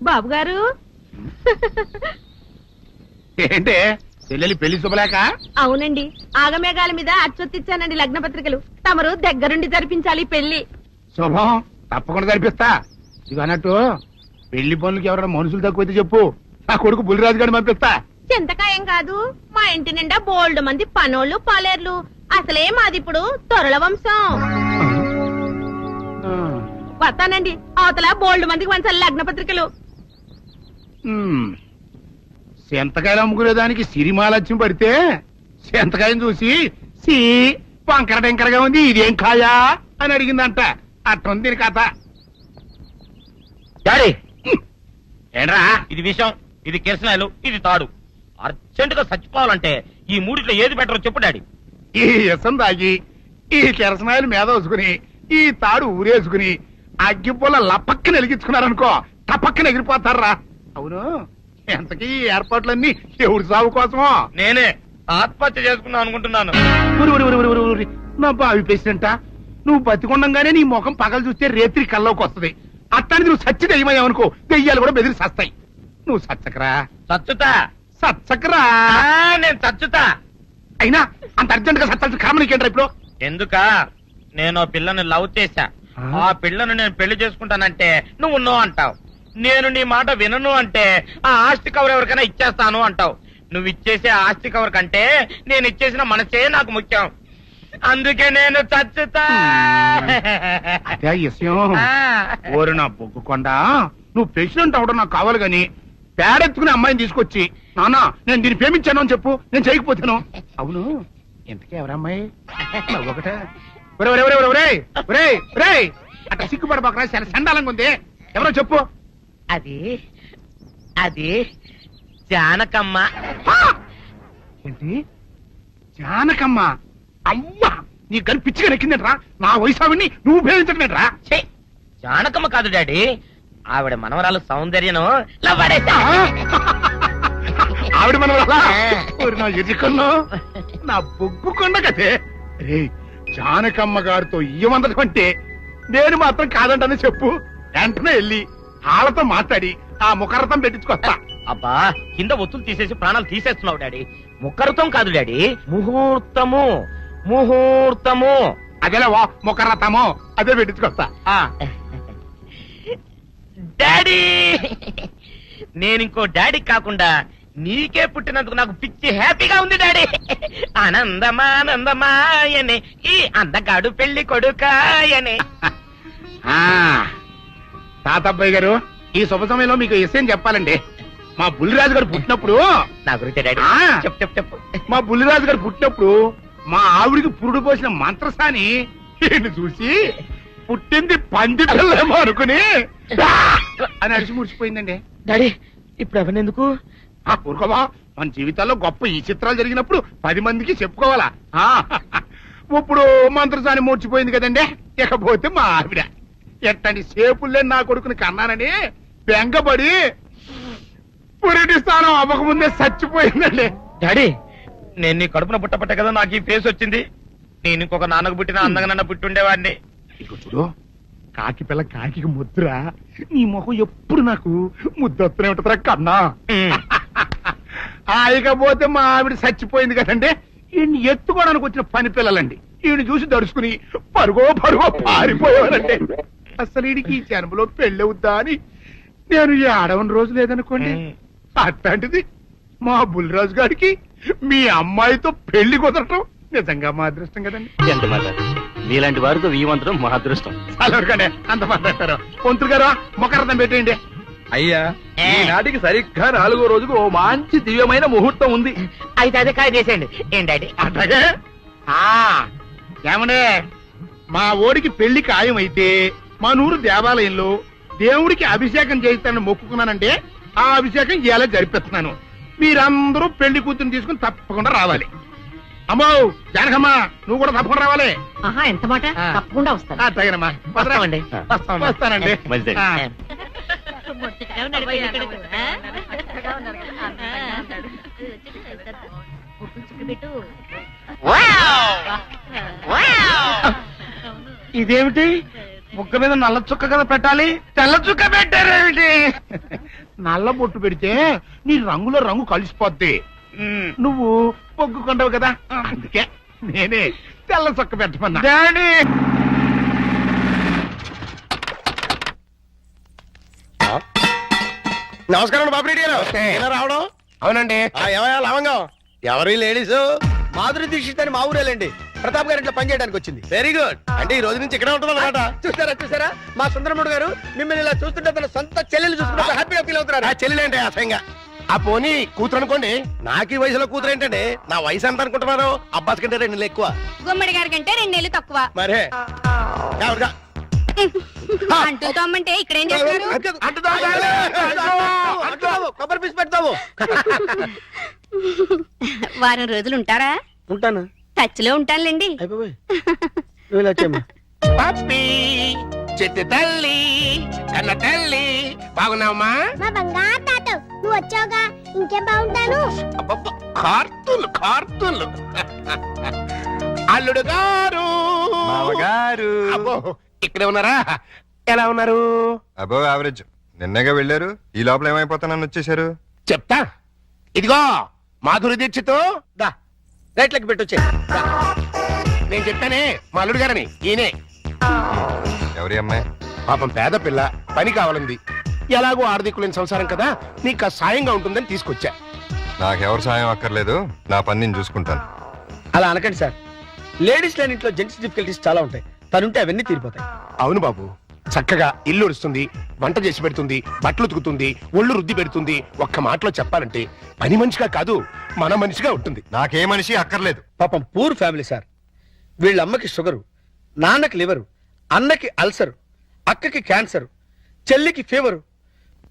బాబు గారు ఏంటే చెల్లెలి పెళ్లి శుభలేక? అవునండి, ఆగమేఘాల మీద అచ్చొత్తిచ్చానండి లగ్న పత్రికలు. తమరు దగ్గరుండి జరిపించాలి పెళ్లి. శుభం, తప్పకుండా జరిపిస్తా. ఇవి అన్నట్టు పెళ్లి పనులకి ఎవరైనా మనుషులు తక్కువైతే చెప్పు, నా కొడుకు బుల్లిరాజు గారిని పంపిస్తా. చింతకాయం కాదు, మా ఇంటి నిండా బోల్డ్ మంది పనోళ్ళు పాలేర్లు. అసలే మాది ఇప్పుడు తొరల వంశం. వస్తానండి, అవతల బోల్డ్ మందికి వంచాలి లగ్న పత్రికలు. సెంతకాయలు అమ్ముకునేదానికి సిరిమాలత్యం పడితే సెంతకాయని చూసి సి వంకర టెంకరగా ఉంది, ఇదేం కాయా అని అడిగిందంట. అట్టుంది దీని కథ. డాడీ, ఏంట్రా? ఇది విషం, ఇది కిరసనాయలు, ఇది తాడు. అర్జెంట్ గా చచ్చిపోవాలంటే ఈ మూడిట్లో ఏది బెటర్ చెప్పు డాడీ. ఈ ఇసం తాగి ఈ కిరసనాయలు మీద వేసుకుని ఈ తాడు ఊరేసుకుని అగ్గిపూల లపక్కన వెలిగించుకున్నారనుకో, టపక్కన ఎగిరిపోతారా. అవును, ఎంతకీ ఈ ఏర్పాట్లన్నీ ఎవరి సాగు కోసమో? నేనే ఆత్మహత్య చేసుకుందాం అనుకుంటున్నాను. నా బావి ప్రెసిడెంటా, నువ్వు బతికొండంగానే నీ ముఖం పగలు చూస్తే రేత్రి కల్లోకి వస్తుంది. అట్టానికి నువ్వు సచ్చి దెయ్యమయ్యావనుకో, దెయ్యాలు కూడా బెదిరి సస్తాయి. నువ్వు సచ్చకరా. చచ్చుతా. సచ్చకరా. నేను చచ్చుతా. అయినా అంత అర్జెంట్ గా సత్తాల్సిన కారణం నీకేంట్రా ఇప్పుడు? ఎందుక నేను పిల్లని లవ్ చేశా. ఆ పిల్లను నేను పెళ్లి చేసుకుంటానంటే నువ్వు నో అంటావు. నేను నీ మాట వినను అంటే ఆ ఆస్తి కవర్ ఎవరికైనా ఇచ్చేస్తాను అంటావు. నువ్వు ఇచ్చేసే ఆస్తి కవర్ కంటే నేను ఇచ్చేసిన మనసే నాకు ముఖ్యం. అందుకే నేను చచ్చుతా. అదే విషయం. ఓరు నా బొగ్గుకొండ, నువ్వు ప్రెసిడెంట్ అవడం నాకు కావాలి గాని పేడెత్తుకునే అమ్మాయిని తీసుకొచ్చి నానా నేను దీన్ని ప్రేమించాను అని చెప్పు, నేను చేయకపోతాను. అవును, ఎంతకే ఎవరమ్మాయి? ఒకటే అట్లా సిగ్గుపడబాకరా, చాలా సండాలంగా ఉంది. ఎవరో చెప్పు. అది అది జానకమ్మ. ఏంటి జానకమ్మ? అమ్మా, నీ గని పిచ్చిగా నెక్కిందంట్రా. నా వయసావిని నువ్వు ప్రేమించట్లేట్రా. జానకమ్మ కాదు డాడీ, ఆవిడ మనవరాలు సౌందర్యను ఆవిడ మనవరాలా? నా ఎదుకుల్లో నా బొగ్గుకొండ కదే. రే, జానకమ్మ గారితో ఇయ్యమందడం అంటే నేను మాత్రం కాదంటని చెప్పు. వెంటనే వెళ్ళి వాళ్ళతో మాట్లాడి ఆ ముఖరథం పెట్టించుకొస్తా. అబ్బా, కింద ఒత్తులు తీసేసి ప్రాణాలు తీసేస్తున్నావు డాడీ. ముఖరథం కాదు డాడీ, ముహూర్తము. ముహూర్తము అదేలే వా, ముఖరథము అదే పెట్టించుకొస్తా. డాడీ, నేను ఇంకో డాడీ కాకుండా నీకే పుట్టినందుకు నాకు పిచ్చి హ్యాపీగా ఉంది డాడీ. ఆనందమానందమాయనే ఈ అందగాడు పెళ్లి కొడుకాయనే. తాతబ్బాయి గారు, ఈ శుభ సమయంలో మీకు విషయం చెప్పాలండి. మా బుల్లిరాజు గారు పుట్టినప్పుడు నా గురించి డాడీ చెప్పు చెప్పు చెప్పు. మా బుల్లిరాజు గారు పుట్టినప్పుడు మా ఆవిడికి పురుడు పోసిన మంత్రసాని ఈయన్ని చూసి పుట్టింది పంది పిల్లేమో అనుకుని అని అడిచి ముడిచిపోయిందండి. డాడీ, ఇప్పుడు అవన్నీ ఎందుకు? ఊరుకోవా, మన జీవితాల్లో గొప్ప ఈ చిత్రాలు జరిగినప్పుడు 10 మందికి చెప్పుకోవాలా. ఇప్పుడు మంత్రసాని మూర్చిపోయింది కదండి. ఇకపోతే మా ఆవిడ ఎట్టండి సేపుల్లే నా కొడుకుని కన్నానని బెంగపడి పురిటి స్థానం అవ్వకముందే చచ్చిపోయిందండి. డాడీ, నేను నీ కడుపున పుట్టపట్ట కదా నాకు ఈ ఫేస్ వచ్చింది. నేను ఇంకొక నాన్నకు పుట్టిన అందంగా నన్ను పుట్టుండేవాడిని. ఇక చూడు, కాకి పిల్ల కాకి ముద్ర, నీ మొహం ఎప్పుడు నాకు ముద్దొత్తనే ఉంటుందిరా కన్నా. ఇకపోతే మా ఆవిడ చచ్చిపోయింది కదండి. ఈయన్ని ఎత్తుకోవడానికి వచ్చిన పని పిల్లలండి. ఈయన చూసి దడుచుకుని పరుగో పారిపోయేవారండి. అసలు ఈడికి ఈ జన్మలో పెళ్ళవుద్దా అని నేను ఈ ఆడవని రోజు లేదనుకోండి. అట్లాంటిది మా బుల్లిరాజు గారికి మీ అమ్మాయితో పెళ్లి కుదరటం నిజంగా మా అదృష్టం కదండి. ఎంత మాట, మీలాంటి వారితో వీవంతరం మా అదృష్టం. అలాగే అంత మాట్లాడతారు. పొంతులు గారు, మొకరథం పెట్టేయండి. అయ్యా, ఈనాటికి సరిగ్గా 4వ రోజుకు ఓ మంచి దివ్యమైన ముహూర్తం ఉంది. అయితే అదే కాయ చేసేయండి. ఏంటండి అట్లాగే ఏమనే, మా ఓడికి పెళ్లి ఖాయమైతే మా నూరు దేవాలయంలో దేవుడికి అభిషేకం చేయిస్తానని మొక్కుకున్నానంటే ఆ అభిషేకం ఇలా జరిపిస్తున్నాను. మీరందరూ పెళ్లి కూతురు తీసుకుని తప్పకుండా రావాలి. అమ్మో జానకమ్మ, నువ్వు కూడా తప్పకుండా రావాలి. ఎంత మాట, తప్పకుండా వస్తాను. అట్లాగేనమ్మా, వస్తానండి. ఇదేమిటి, ముక్క మీద నల్ల చుక్క కదా పెట్టాలి, తెల్ల చుక్క పెట్టారేమిటి? నల్ల బొట్టు పెడితే నీ రంగులో రంగు కలిసిపోద్ది. నువ్వు పొగ్గుకుంటావు కదా, అందుకే నేనే తెల్ల చుక్క పెట్టమన్నా. డాడీ నమస్కారం బాబురెడ్డి గారు. ఎలా రావడం? అవునండి. ఏమయ్యా లవంగం? ఎవరు లేడీస్? మాధురి దీక్షిత్ అని మా ఊరేలండి. ప్రతాప్ గారు ఇట్లా పనిచేయడానికి వచ్చింది. Very good. అంటే ఈ రోజు నుంచి ఇక్కడే ఉంటుంది అనమాట. చూసారా మా సుందరముడు గారు మిమ్మల్ని ఇలా చూస్తుంటే తన సొంత చెల్లెలు చూసుకుంటే హ్యాపీగా ఫీల్ అవుతున్నారు. ఆ చెల్లెలేంటి అసహ్యంగా? ఆ పోనీ కూతురు అనుకోండి. నాకు ఈ వయసులో కూతురు ఏంటండి? నా వయసు ఎంత అనుకుంటున్నారు? అబ్బాస్ కంటే 2 నెలలు ఎక్కువ. గుమ్మడి గారి కంటే 2 నెలలు తక్కువ. మరే ఎవరుగా? అంటూ తమ్మంటే ఇక్కడ ఏం చేస్తారు? కొబ్బరి పీసు పెడతావు. వారం రోజులు ఉంటారా? ఉంటాను. టచ్ లో ఉంటానులేండి. అయిపోయి నువ్వు ఇలా వచ్చేమ్మా. పప్పి చెట్టు తల్లి కన్న తల్లి బాగున్నావమ్మా? మా బంగారు తాత నువ్వు వచ్చావుగా ఇంకేం బాగుంటాను. కార్తూన్లు అల్లుడు గారు మామగారు అబ్బో ఇక్కడే ఉన్నారా? ఎలా ఉన్నారు? అబో యావరేజ్. నిన్నగా వెళ్ళారు, ఈ లోపల ఏమైపోతానని వచ్చేసారు. చెప్తా. ఇదిగో మాధురి దీక్షిత్ దా రైట్లకి పెట్టొచ్చే. నేను చెప్పానే మా అల్లుడు గారని. ఈయనే. ఎవరి అమ్మాయి? పాపం పేద పిల్ల, పని కావాలంది. ఎలాగో ఆర్థికులేని సంసారం కదా, నీకు ఆ సాయంగా ఉంటుందని తీసుకొచ్చా. నాకెవరు సాయం అక్కర్లేదు, నా పని నేను చూసుకుంటాను. అలా అనకండి సార్. లేడీస్ లేని ఇంట్లో జెంట్స్ డిఫికల్టీస్ చాలా ఉంటాయి. తనుంటే అవన్నీ తీరిపోతాయి. అవును బాబు, చక్కగా ఇల్లు ఉడుస్తుంది, వంట చేసి పెడుతుంది, బట్టలు ఉతుకుతుంది, ఒళ్ళు రుద్ది పెడుతుంది. ఒక్క మాటలో చెప్పాలంటే పని మనిషిగా కాదు, మన మనిషిగా ఉంటుంది. నాకే మనిషి అక్కర్లేదు. పాపం పూర్ ఫ్యామిలీ సార్. వీళ్ళ అమ్మకి షుగరు, నాన్నకి లివరు, అన్నకి అల్సరు, అక్కకి క్యాన్సర్, చెల్లికి ఫీవరు.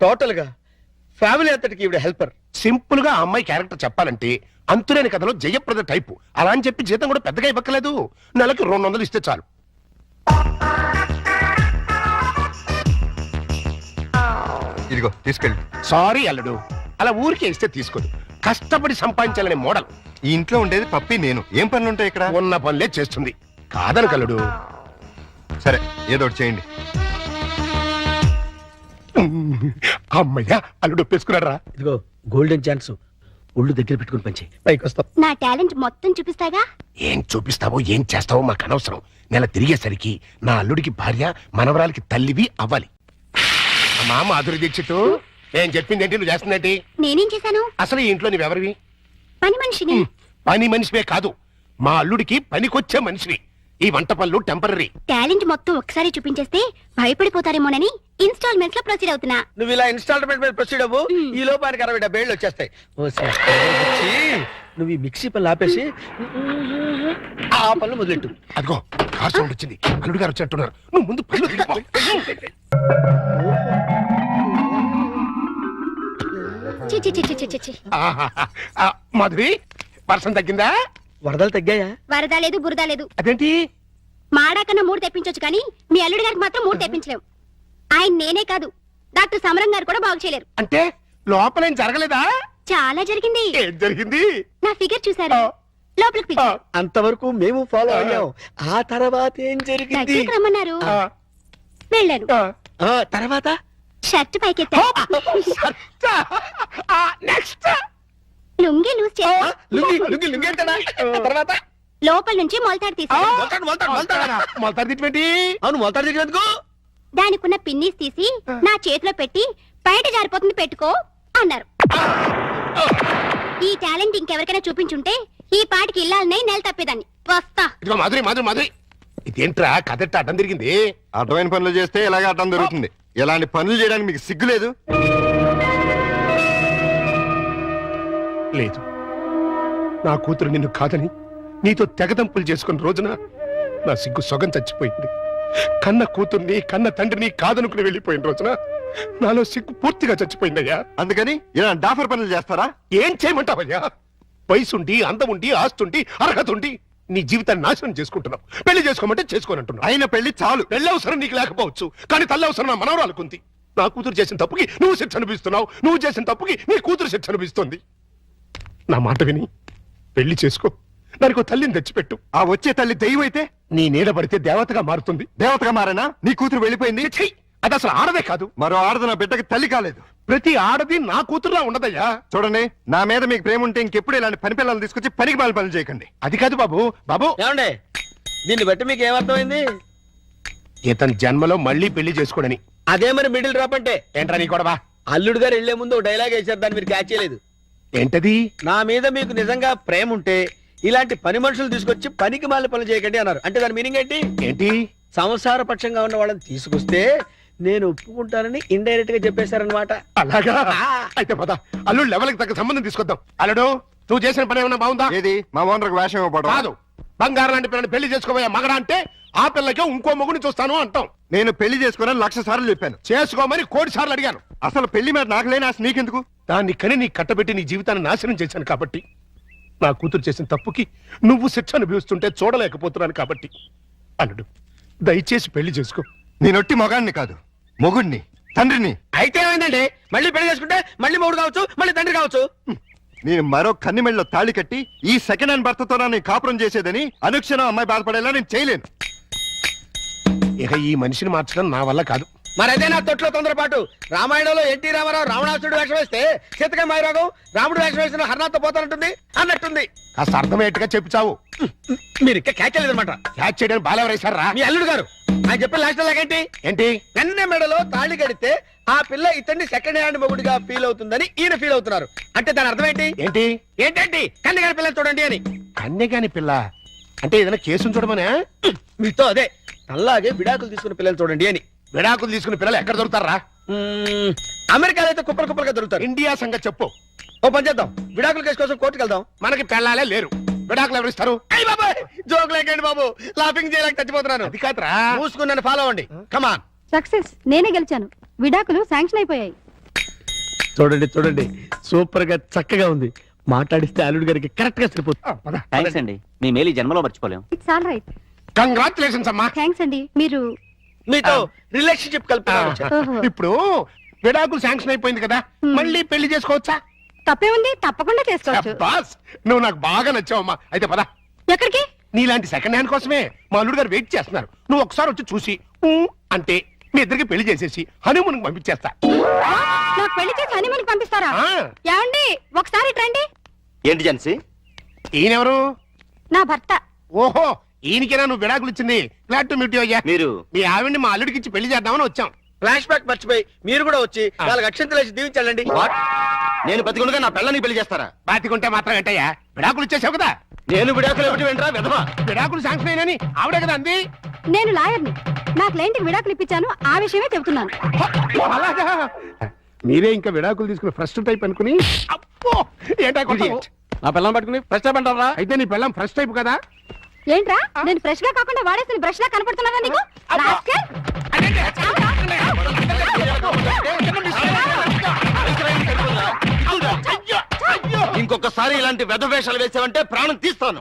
టోటల్ గా ఫ్యామిలీ అంతటికి ఈవిడ హెల్పర్. సింపుల్ గా ఆ అమ్మాయి క్యారెక్టర్ చెప్పాలంటే అంతులేని కథలో జయప్రద టైపు. అలా అని చెప్పి జీతం కూడా పెద్దగా ఇవ్వక్కలేదు, నెలకి 200 ఇస్తే చాలు. ఇదిగో తీసుకెళ్ళి. సారీ అల్లుడు, అలా ఊరికే ఇస్తే తీసుకోదు. కష్టపడి సంపాదించాలనే మోడల్. ఈ ఇంట్లో ఉండేది పప్పి నేను. ఏం పనులు ఉంటాయి ఇక్కడ? ఉన్న పనులే చేస్తుంది. కాదను కల్లుడు. సరే ఏదో ఒకటి చేయండి. అమ్మయ్యా, అల్లుడు ఒప్పేసుకున్నారా? ఇదిగో గోల్డెన్ ఛాన్స్. ఒళ్ళు దగ్గర పెట్టుకుని పంచి పైకి వస్తాం. నా టాలెంట్ మొత్తం చూపిస్తాగా. ఏం చూపిస్తావో ఏం చేస్తావో మాకు అనవసరం. నెల తిరిగేసరికి నా అల్లుడికి భార్య, మనవరాలకి తల్లివి అవ్వాలి. అమ్మా మాధురి దీక్షిత్, ఏం చెప్పింది ఏంటి, నువ్వు చేస్తుందేంటి? నేనేం చేశాను? అసలు ఈ ఇంట్లో నువ్వెవరివి? పని మనిషిని. పని మనిషివే కాదు, మా అల్లుడికి పనికొచ్చే మనిషివి. ఈ వంట పనులు టెంపరరీ. టాలెంట్ మొత్తం ఒక్కసారి చూపించేస్తే భయపడిపోతారేమోనని ఇన్స్టాల్మెంట్స్ లో ప్రొసీడ్ అవుతున్నా. నువ్వు ఇలా ఇన్స్టాల్మెంట్ మీద ప్రొసీడ్ అవ్వు. ఈ లోపానికి 60 వచ్చేస్తాయి. ఓ సార్, నువ్వు ఈ మిక్సీ పనులు ఆపేసి ఆ పనులు మొదలెట్టు. అదిగో కార్ సౌండ్ వచ్చింది, అల్లుడు గారు వచ్చేట్టున్నారు. నువ్వు ముందు పనులు దిగిపో. చి చి చి చి చి చి చి. మాధురి, వర్షం తగ్గిందా? వరదలు తగ్గాయా? వరద లేదు, బురద లేదు. అదేంటి? మాడాకన్నా 3 తెప్పించొచ్చు కానీ మీ అల్లుడి గారికి మాత్రం 3 తెప్పించలేవు. ఆయన నేనే కాదు, డాక్టర్ సమరం గారు కూడా బాగు చేయలేరు. అంటే లోపలేం జరగలేదా? చాలా జరిగింది. ఏం జరిగింది? నా ఫిగర్ చూసారు, లోపలికి పిలిచారు. అంతవరకు మేము ఫాలో అయ్యాం. ఆ తర్వాత ఏం జరిగింది? దగ్గరికి రమ్మన్నారు, వెళ్ళాను. తర్వాత షర్ట్ పైకెత్తా, నెక్స్ట్ లుంగి లూజ్ చేస్తా, తర్వాత లోపల నుంచి మొలతాడు తీసి మొలతాడు తిట్టి అవును మొలతాడు దగ్గర దానికున్న పిన్నీస్ తీసి నా చేతిలో పెట్టి బయట జారిపోతుంది పెట్టుకో అన్నారు. ఈ టాలెంట్ ఇంకెవరికైనా చూపించుంటే ఈ పాటికి ఇల్లాలనే నెల తప్పేదాన్ని. వస్తా. ఇదిగో మాధురి, మాధురి, మాధురి, ఇదేంట్రా కదెట్ట అడ్డం తిరిగింది? అడ్డమైన పనులు చేస్తే ఇలాగే అడ్డం దొరుకుతుంది. ఇలాంటి పనులు చేయడానికి మీకు సిగ్గులేదు? లేదు, నా కూతురు నిన్ను కాదని నీతో తెగదంపులు చేసుకున్న రోజున నా సిగ్గు సొగం చచ్చిపోయింది. కన్న కూతుర్ని, కన్న తండ్రిని కాదనుకుని వెళ్ళిపోయిన రోజున నాలో సిగ్గు పూర్తిగా చచ్చిపోయిందయ్యా. అందుకని ఇలా డాఫర్ పనులు చేస్తారా? ఏం చేయమంటావయ్యా? వయసుండి, అందముండి, ఆస్తుండి, అర్హత ఉండి నీ జీవితాన్ని నాశనం చేసుకుంటున్నావు. పెళ్లి చేసుకోమంటే చేసుకోనంటున్నావు. అయిన పెళ్లి చాలు. పెళ్లి అవసరం నీకు లేకపోవచ్చు, కానీ తల్లి అవసరం నా మనవరాలకుంది. నా కూతురు చేసిన తప్పుకి నువ్వు శిక్ష అనిపిస్తున్నావు, నువ్వు చేసిన తప్పుకి నీ కూతురు శిక్ష అనిపిస్తుంది. నా మాట విని పెళ్లి చేసుకో. దానికి ఒక తల్లిని తెచ్చిపెట్టు. ఆ వచ్చే తల్లి దెయ్యం అయితే నీ నీడ పడితే దేవతగా మారుతుంది. దేవతగా మారేనా? నీ కూతురు వెళ్ళిపోయింది. ఛీ! అది అసలు ఆడదే కాదు. మరో ఆడది నా బిడ్డకి తల్లి కాలేదు. ప్రతి ఆడది నా కూతురులా ఉండదయ్యా. చూడండి, నా మీద మీకు ప్రేమ ఉంటే ఇంకెప్పుడు ఇలాంటి పని పిల్లలు తీసుకొచ్చి పనికి మాలి పనులు చేయకండి. అది కాదు బాబు. బాబు, ఏమండే దీన్ని బట్టి మీకు ఏమర్థమైంది? ఇతని జన్మలో మళ్ళీ పెళ్లి చేసుకోడని. అదే మరి మిడిల్ డ్రాప్ అంటే. ఏంట్రా నీ గొడవ? అల్లుడు గారు వెళ్లే ముందు ఒక డైలాగ్ వేసారు, దాన్ని మీరు క్యాచ్ చేయలేదు. ఏంటది? నా మీద మీకు నిజంగా ప్రేమ ఉంటే ఇలాంటి పని మనుషులు తీసుకొచ్చి పనికి మాలి పనులు చేయకండి అన్నారు. అంటే దాని మీనింగ్ ఏంటి? ఏంటి? సంసార పక్షంగా ఉన్న వాళ్ళని తీసుకొస్తే నేను ఒప్పుకుంటానని ఇండైరెక్ట్ గా చెప్పేశారనమాట. అలాగా? అయితే పద, అల్లుడు లెవెల్కి తగ్గ సంబంధం తీసుకొద్దాం. అల్లుడు, నువ్వు చేసిన పని ఏమన్నా బాగుందా? ఏది మా ఓనర్కి వేషం ఇవ్వబడదు. కాదు, బంగారం లాంటి పిల్లని పెళ్లి చేసుకోబోయే మగడా అంటే ఆ పిల్లకే ఇంకో మొగుని చూస్తాను అంటాం. నేను పెళ్లి చేసుకోనని 1,00,000 సార్లు చెప్పాను. చేసుకోమని 1,00,000 సార్లు అడిగాను. అసలు పెళ్లి మీద నాకు లేని ఆశ నీకెందుకు? దాన్ని కని నీ కట్టబెట్టి నీ జీవితాన్ని నాశనం చేశాను కాబట్టి, నా కూతురు చేసిన తప్పుకి నువ్వు శిక్ష అనుభవిస్తుంటే చూడలేకపోతున్నాను కాబట్టి, అల్లుడు దయచేసి పెళ్లి చేసుకో. నేనొట్టి మొగాడిని కాదు, మొగుడిని, తండ్రిని. అయితే ఏమైందండి? మళ్ళీ పెళ్లి చేసుకుంటే మళ్ళీ మొగుడు కావచ్చు, మళ్ళీ తండ్రి కావచ్చు. నేను మరో కన్నిమెళ్ళలో తాళి కట్టి ఈ సెకండ్ హ్యాండ్ భర్తతో నేను కాపురం చేసేదని అనుక్షణం అమ్మాయి బాధపడేలా నేను చేయలేను. ఇక ఈ మనిషిని మార్చడం నా వల్ల కాదు. మరి అదే నా తొట్లో తొందరపాటు. రామాయణంలో ఎన్టీ రామారావు రావణాసుడు వేషం వేస్తే సీతకాయ మాయరాగం రాముడు వేషం వేసిన హర్నాథ్తో పోతానంటుంది అన్నట్టుంది. కాస్త అర్థమయ్యేట్టుగా చెప్పు చావు. మీరు ఇంకా క్యాచ్ చేయలేదన్నమాట. క్యాచ్ చేయడానికి బాలెవరేశారా? మీ అల్లుడు గారు ఆయన చెప్పిన లాస్ట్ లాగేంటి? ఏంటి? కన్నె మెడలో తాళి కడితే ఆ పిల్ల ఇతన్ని సెకండ్ హ్యాండ్ మొగుడిగా ఫీల్ అవుతుందని ఈయన ఫీల్ అవుతున్నారు. అంటే దాని అర్థం ఏంటి? ఏంటి? ఏంటండి కన్నె గారి పిల్లలు చూడండి అని. కన్యగాని పిల్ల అంటే ఏదైనా కేసును చూడమనే? మీతో అదే అలాగే విడాకులు తీసుకున్న పిల్లలు చూడండి అని. విడాకులు తీసుకున్న పిల్లలు ఎక్కడ దొరుకుతారా? అమెరికాలో అయితే కుప్పలు కుప్పలుగా దొరుకుతారు. ఇండియా సంగతి చెప్పు. ఓ పని చేద్దాం, విడాకుల కేసు కోసం కోర్టుకు వెళ్దాం. మనకి పెళ్ళాలే లేరు, విడాకులు ఎవరు ఇస్తారు? అయ్య బాబాయ్, జోక్ లేకండి బాబు, లాఫింగ్ చేయలేక చచ్చిపోతున్నాను. అది కాదురా. మూసుకుని నన్ను ఫాలో అవ్వండి. కమాన్. సక్సెస్, నేనే గెలిచాను. విడాకులు శాంక్షన్ అయిపోయాయి. చూడండి చూడండి, సూపర్ గా చక్కగా ఉంది. మాట్లాడిస్తే అల్లుడు గారికి కరెక్ట్ గా సరిపోతుంది. థ్యాంక్స్ అండి, మీ మేలు ఈ జన్మలో మర్చిపోలేం. It's all right. కంగ్రాచులేషన్స్ అమ్మా. థ్యాంక్స్ అండి. మీరు మీతో రిలేషన్షిప్ కలుపుతున్నాను. ఓహో. ఇప్పుడు విడాకులు శాంక్షన్ అయిపోయింది కదా, మళ్ళీ పెళ్లి చేసుకోవచ్చా? తప్పే ఉంది, తప్పకుండా చేసుకోవచ్చు. బాస్, నువ్వు నాకు బాగా నచ్చావమ్మా. అయితే పద. ఎక్కడికి? నీలాంటి సెకండ్ హ్యాండ్ కోసమే మా అల్లుడు గారు వెయిట్ చేస్తున్నారు. నువ్వు ఒకసారి వచ్చి చూసి ఊ అంటే మీ ఇద్దరికి పెళ్లి చేసేసి హనీమూన్ పంపించేస్తా. నాకు పెళ్లి చేసి హనీమూన్ పంపిస్తారా? ఆ. ఏమండి ఒకసారి రండి. ఏంటి జెన్సీ? ఈయనెవరు? నా భర్త. ఓహో, ఈయనకేనా నువ్వు విడాకులు ఇచ్చింది? గ్లాడ్ టు మీట్ యు అయ్యా. మీరు మీ ఆవిడ్ని మా అల్లుడికి ఇచ్చి పెళ్లి చేద్దామని వచ్చాం. ఫ్లాష్ బ్యాక్ మర్చిపోయి మీరు కూడా వచ్చి 4 అక్షంతలు వేసి దీవించాలండి. నేను బతికుండగా నా పిల్లని పెళ్లి చేస్తారా? బాతికుంటే మాత్రం ఏంటయ్యా, విడాకులు ఇచ్చేసావు కదా. నేను విడాకులు ఇవ్వటం ఏంట్రా విధవా? విడాకులు శాంక్షన్ అయినని ఆవిడే కదా అంది. నేను లాయర్ని. నా క్లయింట్కి విడాకులు ఇప్పించాను, ఆ విషయమే చెబుతున్నాను. అలాగా? మీరే ఇంకా విడాకులు తీసుకుని ఫస్ట్ టైప్ అనుకుని అప్పో ఏంటా కొట్టావు? నా పిల్లలు పట్టుకుని ఫ్రెష్ అప్ అంటారా? అయితే నీ పిల్లం ఫస్ట్ టైప్ కదా. ఏంట్రా, నేను ఫ్రెష్ గా కాకుండా వాడేసిన బ్రష్ లా కనపడుతున్నారా నీకు? రాస్కెల్. ఇంకొకసారి ఇలాంటి వెధ వేషాలు వేసావంటే ప్రాణం తీస్తాను.